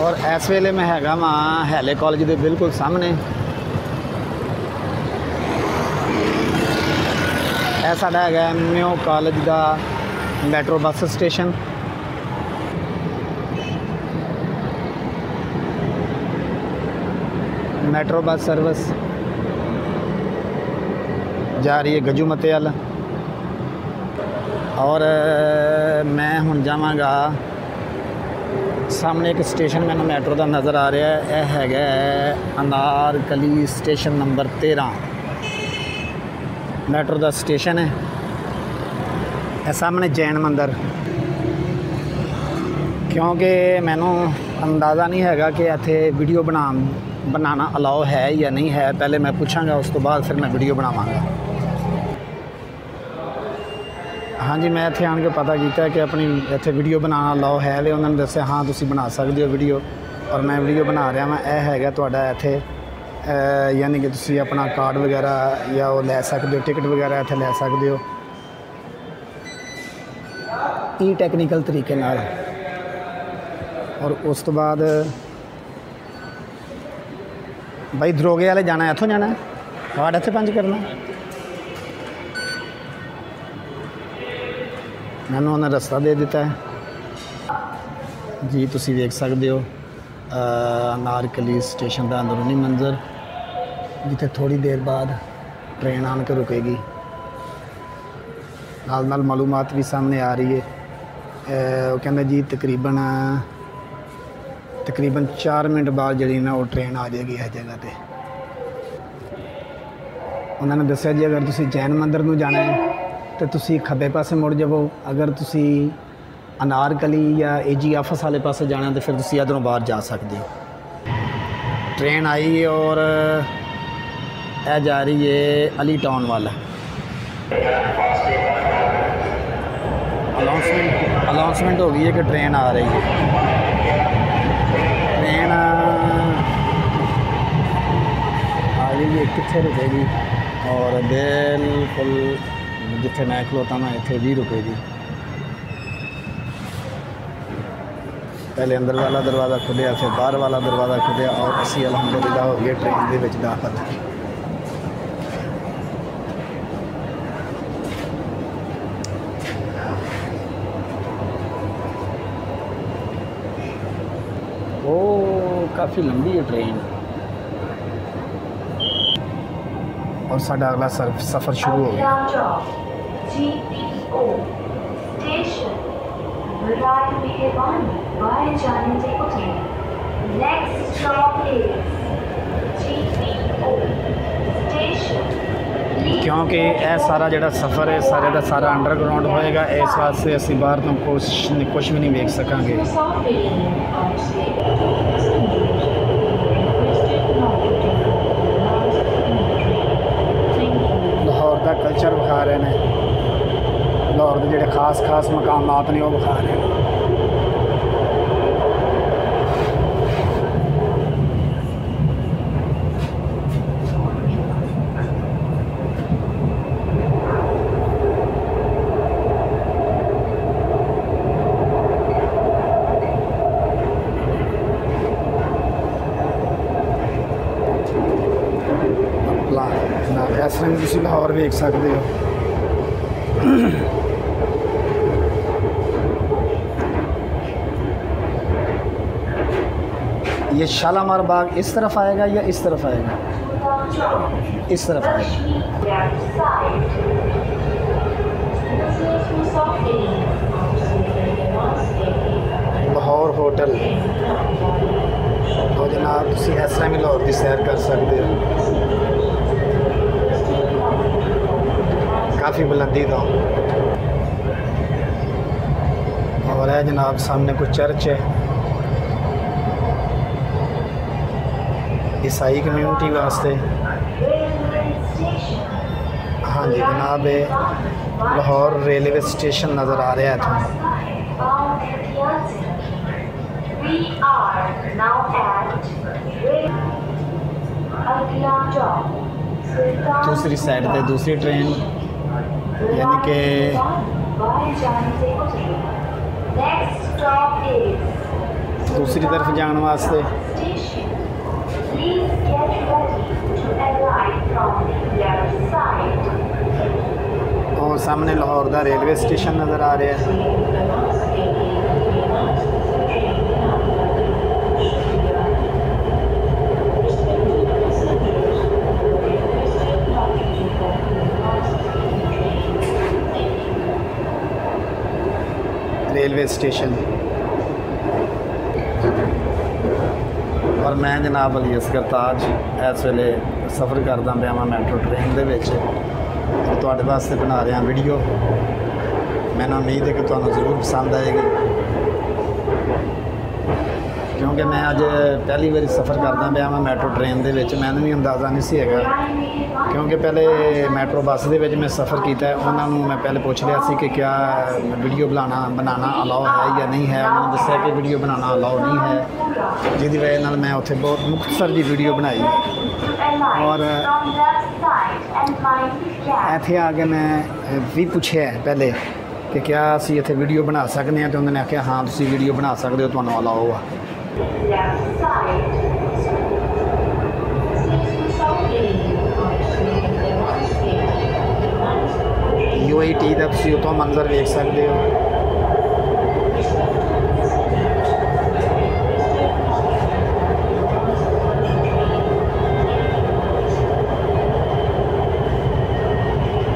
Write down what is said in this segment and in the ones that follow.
और इस वेले मैं हैगा वा हैले कॉलेज के बिल्कुल सामने। यह साडा हैगा MO कॉलेज का metro bus station. Metro bus service जा रही है गजूमते वाल। और मैं हुण जावांगा सामने एक स्टेशन मैंने मैट्रो का नज़र आ रहा है। यह हैगा अनारकली स्टेशन नंबर 13 मैट्रो का स्टेशन है। यह सामने जैन मंदिर। क्योंकि मैनू अंदाज़ा नहीं हैगा कि इत्थे वीडियो बनाना अलाउ है या नहीं है। पहले मैं पूछांगा, उस तो बाद फिर मैं वीडियो बनावांगा। हाँ जी, मैं इत्थे आन के पता किया कि अपनी इत्थे वीडियो बनाना अलाउ है। तो उन्होंने दस्सिया हाँ तुसीं बना सकते हो वीडियो, और मैं वीडियो बना रहा मैं। यह हैगा तुहाडा इत्थे यानी कि तुसीं अपना कार्ड वगैरह या वो लै सकते हो, टिकट वगैरह इत्थे लै सकते हो ई टैक्नीकल तरीके नाल। और उस तो बाद भाई दरोगे वाले जाना, इत्थों जाना कार्ड इत्थे पंज करना। मैंने उन्हें रास्ता दे दिता है जी। तुसीं देख सकते हो अनारकली स्टेशन का अंदरूनी मंजर, जिथे थोड़ी देर बाद ट्रेन आन के रुकेगी। नाल नाल मालूमात भी सामने आ रही है। वो कहते जी तकरीबन 4 मिनट बाद जी ना वो ट्रेन आ जाएगी इस जगह पर। उन्होंने दस्सिया जी अगर तुसीं जैन मंदिर नूं जाना है तो तुसीं खब्बे पासे मुड़ जाओ। अगर तुसीं अनारकली या AG ऑफिस वाले पासे जाना तो फिर तुसीं इधरों बाहर जा सकते हो। ट्रेन आई और यह जा रही है अली टाउन वाला। अनाउंसमेंट हो गई है कि ट्रेन आ रही है। ट्रेन आ गई है, कित्थे रुकेगी और बिल्कुल जिथे मैं खलोता मैं इत्थे भी रुकेगी। पहले अंदर वाला दरवाज़ा खुलिया, फिर बाहर वाला दरवाज़ा खुलिया और असी अलहमदुलिल्लाह हो गए ट्रेन के विच दाखिल। ओ काफ़ी लंबी है ट्रेन। और साडा अगला सफ़र शुरू हो गया। क्योंकि यह सारा जो सफ़र है सारे का सारा अंडरग्राउंड होएगा, इस वास्ते असीं बाहर तो कुछ भी नहीं देख सकांगे। लाहौर का कल्चर विखा रहे हैं, लाहौर के जोड़े खास मकामात ने वो विखा रहे हैं। इस तरह तुसीं लाहौर देख सकते हो। ये शालामार बाग इस तरफ आएगा या इस तरफ आएगा? इस तरफ आएगा। लाहौर होटल तो जनाब तुसीं इस तरह भी लाहौर की सैर कर सकते हो। काफ़ी बुलंदी था। और है जनाब सामने कुछ चर्च है, ईसाई कम्यूनिटी वास्ते। हाँ जी जनाब, लाहौर रेलवे स्टेशन नज़र आ रहा है इत्थों। दूसरी साइड पे दूसरी ट्रेन यानी कि दूसरी तरफ जाने वास्ते। और सामने लाहौर का रेलवे स्टेशन नज़र आ रहा है। रेलवे स्टेशन और मैं जनाब अली असगर ताज इस वेले सफ़र करदा पिया मैं मैट्रो ट्रेन दे विच और तुहाडे वास्ते बना रहा वीडियो। मैनूं उम्मीद है कि तुहानूं ज़रूर पसंद आएगी, क्योंकि मैं अज पहली बारी सफ़र करदा पिया मैं मैट्रो ट्रेन दे विच। मैनूं भी अंदाज़ा नहीं सी हैगा, क्योंकि पहले मैट्रो बस दे विच मैं सफ़र किया है। उन्होंने मैं पहले पूछ लिया सी कि क्या वीडियो बनाना अलाउ है या नहीं है। उन्होंने दस्सिया कि वीडियो बनाना अलाउ नहीं है, जिसकी वजह नाल मैं उत्थे बहुत मुख्तसर जी वीडियो बनाई। और इत्थे आके मैं भी पूछा पहले कि क्या असी इत्थे वीडियो बना सकते हैं, तो उन्होंने आख्या हाँ तुसीं वीडियो बना सकते हो, तुहानूं अलाउ आ। UAT का तुसीं उत्तों मंजर वेख सकते हो।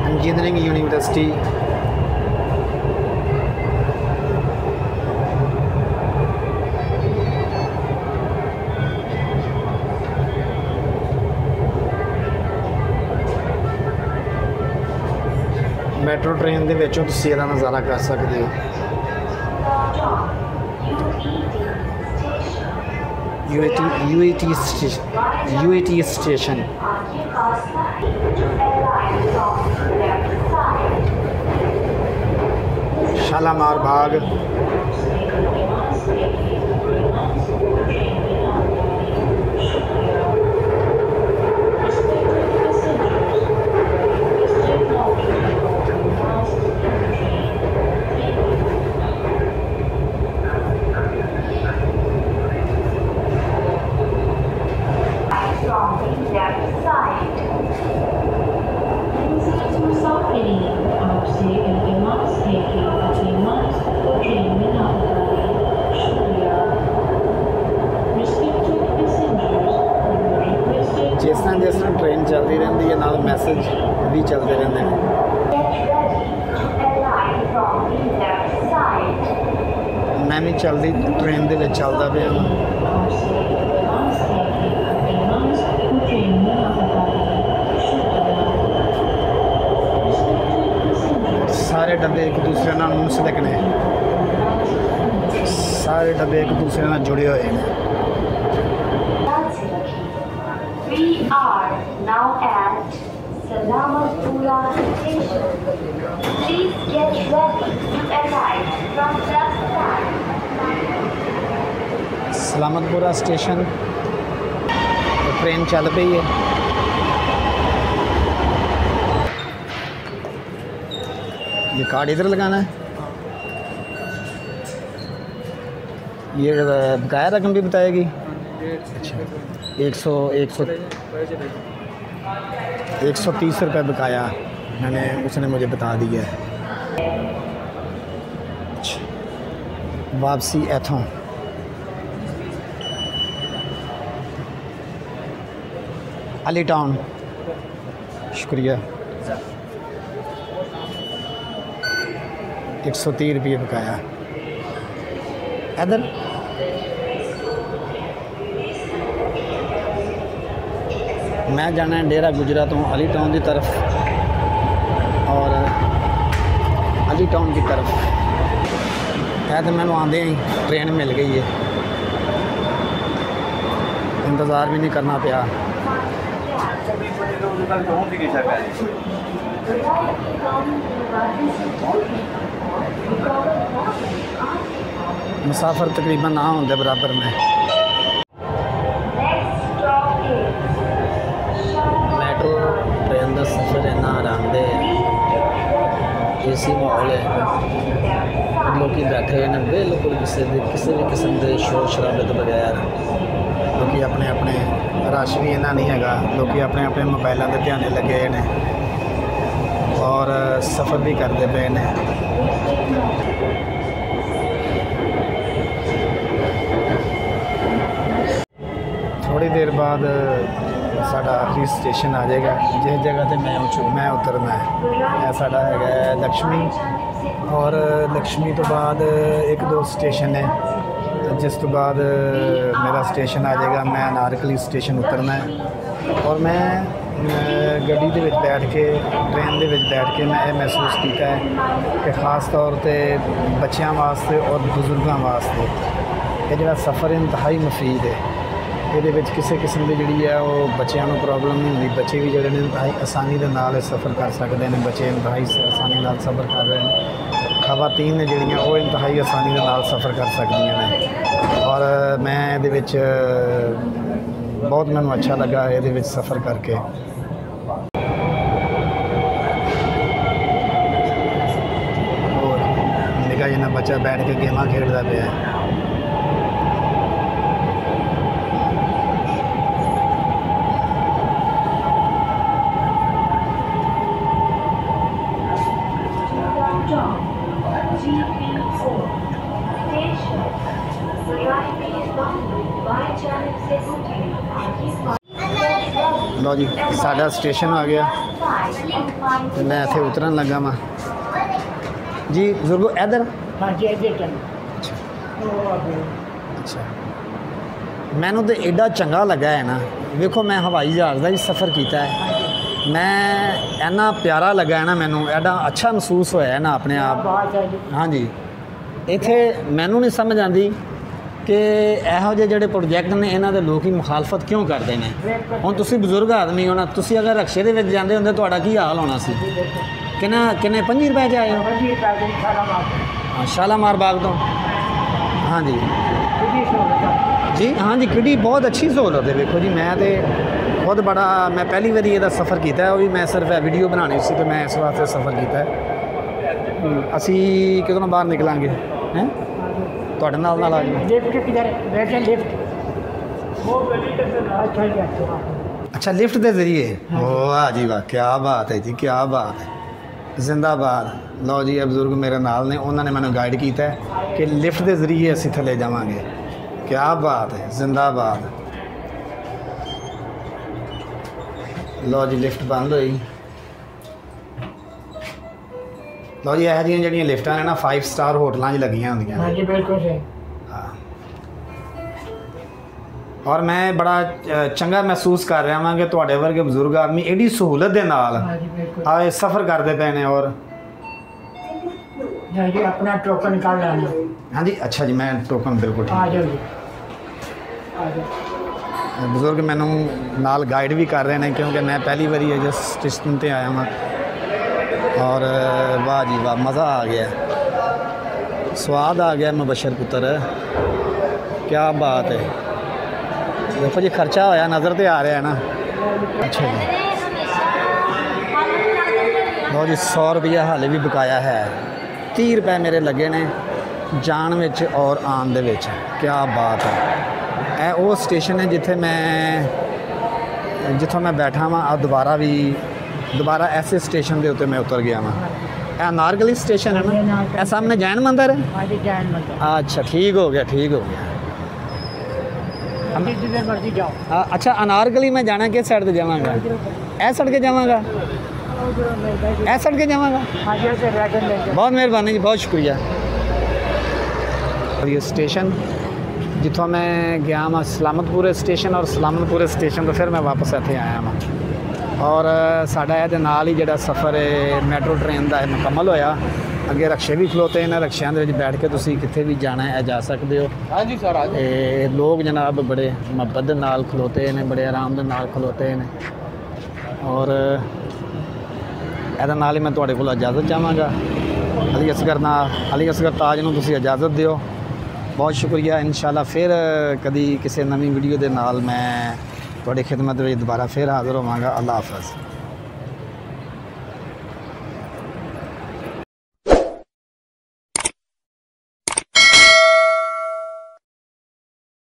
इंजीनियरिंग यूनिवर्सिटी मैट्रो ट्रेन के विचों तुसीं इहदा नज़ारा कर सकते हो। UAT स्टेशन शालामार बाग, जिस तरह ट्रेन चलती रहती है नाल मैसेज भी चलते रहते हैं। मैं भी चलती ट्रेन के विच चलता पिया। सारे डब्बे एक दूसरे नाल मुंसलिक ने, सारे डब्बे एक दूसरे नाल जुड़े हुए हैं। We are now at Salamatpura station. Please get ready to arrive from just time. Salamatpura station train चल पई है। ये कार्ड इधर लगाना है। ये बकाया रकम भी बताएगी। अच्छा 130 रुपये बकाया मैंने, उसने मुझे बता दिया है। वापसी इथों अली टाउन, शुक्रिया। 130 रुपये बकाया। इधर मैं जाना है डेरा गुजरा तो अली टाउन की तरफ और अली टाउन की तरफ है। तो मैंने आंदे ही ट्रेन मिल गई है, इंतज़ार भी नहीं करना पिया। मुसाफिर तकरीबन ना होंगे बराबर में। मैट्रो ट्रेन का सफ़र इन्ना आरामदेह, एसी माहौल है। लोग बैठे हैं बिल्कुल किसी भी किस्म के शोर शराबे तो बगैर। लोग अपने अपने रश भी इन्ना नहीं है, लोग अपने अपने मोबाइलों के ध्यान लगे हैं और सफ़र भी करते पे ने। थोड़ी देर बाद साडा आखिरी स्टेशन आ जाएगा, जिस जगह पे मैं उतरना है। यह साडा है लक्ष्मी, और लक्ष्मी तो बाद एक दो स्टेशन है, जिस तो बाद मेरा स्टेशन आ जाएगा। मैं अनारकली स्टेशन उतरना है और मैं गड्डी दे विच बैठ के ट्रेन दे विच बैठ के मैं महसूस किया है कि ख़ास तौर पे बच्चों वास्ते और बुजुर्गों वास्ते ये जो सफ़र इंतहाई मुफीद है। ये किसी किस्म की जी है वो बच्चों को प्रॉब्लम नहीं होती, बच्चे भी जोड़े इंतहाई आसानी के नाल सफ़र कर सकते हैं, बच्चे इंतहाई आसानी नाल सफ़र कर रहे हैं, खवातीन ने जड़ियाँ वो इंतहाई आसानी के नाल सफ़र कर सकती हैं। और मैं ये बहुत मैनू अच्छा लगा ये सफ़र करके। और निका जिन्ना बच्चा बैठ के गेमां खेलता पे है। लो जी साडा स्टेशन आ गया, तो मैं इत्थे उतरन लगा वा जी। बुजुर्गो इधर अच्छा, मैनू तो एडा चंगा लगा है ना। देखो मैं हवाई जहाज़ का भी सफ़र किया है, मैं इन्ना प्यारा लगा है ना, मैनू एडा अच्छा महसूस होया है ना अपने आप। हाँ जी, इत्थे मैनू नहीं समझ आती कि यहो जे जोड़े प्रोजेक्ट ने इन्हों के लोग ही मुखालफत क्यों करते हैं। हुण तुसी बुजुर्ग आदमी हो ना, तुसी अगर रक्शे दे विच जांदे होंदे तुहाडा की हाल होना सी। किन्ने 25 रुपए च आए हो? शालामार बाग तो। हाँ जी जी, हाँ जी, किड्डी बहुत अच्छी सहूलत है। देखो जी मैं तो खुद बड़ा मैं पहली बारी ये सफ़र किया है, वो भी मैं सिर्फ वीडियो बनानी सी, तो मैं इस वास्ते सफ़र किया है। असी कितों बाहर निकलांगे हैं ਤੁਹਾਡੇ ਨਾਲ ਆ ਜਾਓ। लिफ्ट किधर बैठे? लिफ्ट अच्छा लिफ्ट के जरिए। वाह जी वाह, क्या बात है जी, क्या बात है, जिंदाबाद। लो जी बुजुर्ग मेरे नाल ने, उन्होंने मैंने गाइड किया है कि लिफ्ट के जरिए असी थले जावांगे। क्या बात है, जिंदाबाद। लो जी लिफ्ट बंद हुई। लो जी यह जी लिफ्टां ने ना 5 स्टार होटलों लगियां होंदियां। हाँ जी बिल्कुल सही। हाँ, और मैं बड़ा चंगा महसूस कर रहा हाँ कि तुहाडे वर्गे बजुर्ग आदमी एडी सहूलत के नाल आए सफ़र करते पे ने। और जी अपना टोकन निकाल लेना। हाँ जी अच्छा जी, मैं टोकन बिल्कुल ठीक। बुजुर्ग मैनू नाल गाइड भी कर रहे हैं क्योंकि मैं पहली बारी जिस स्टेशन पर आया वहाँ। और वाह जी वाह, मज़ा आ गया, स्वाद आ गया मुबशर पुत्र, क्या बात है। देखो जी खर्चा होया नज़र तो आ रहा है ना। अच्छा जी लो जी 100 रुपया हाले भी बकाया है। 30 रुपए मेरे लगे ने जान में और आन दे विच। क्या बात है। यह वो स्टेशन है जिथों मैं बैठा वहाँ दोबारा ऐसे स्टेशन के उत्ते मैं उतर गया वहाँ। अनारकली स्टेशन है ना, यह सामने जैन मंदिर है। अच्छा ठीक हो गया, ठीक हो गया। अच्छा अनारकली में जाना किस साइड से जावांगा? ऐ सड़ के जावांगा, ऐ सड़ के जावांगा। बहुत मेहरबानी जी, बहुत शुक्रिया। और ये स्टेशन जिथों मैं गया वहाँ सलामतपुरे स्टेशन, और सलामतपुरे स्टेशन तो फिर मैं वापस इत्थे आया वहाँ। और साडा ये नाल ही जिहड़ा सफ़र है मैट्रो ट्रेन का मुकम्मल होया। अगे रक्शे भी खलोते हैं, रक्शियां दे विच बैठ के तुसीं कित्थे भी जाना है जा सकते हो। हाँ जी सर। लोग जनाब बड़े मुहब्बत दे नाल खलोते हैं, बड़े आराम दे नाल खलोते हैं। और ਇਹਦੇ नाल ही मैं तुहाडे कोल इजाज़त चाहांगा। अली असगर ताज नूं तुसीं इजाज़त दिओ। बहुत शुक्रिया। इंशाअल्लाह फिर कभी किसी नवी वीडियो के नाल मैं तुहाडी खिदमत में दोबारा फिर हाज़र होवांगा। अल्लाह हाफ़िज़।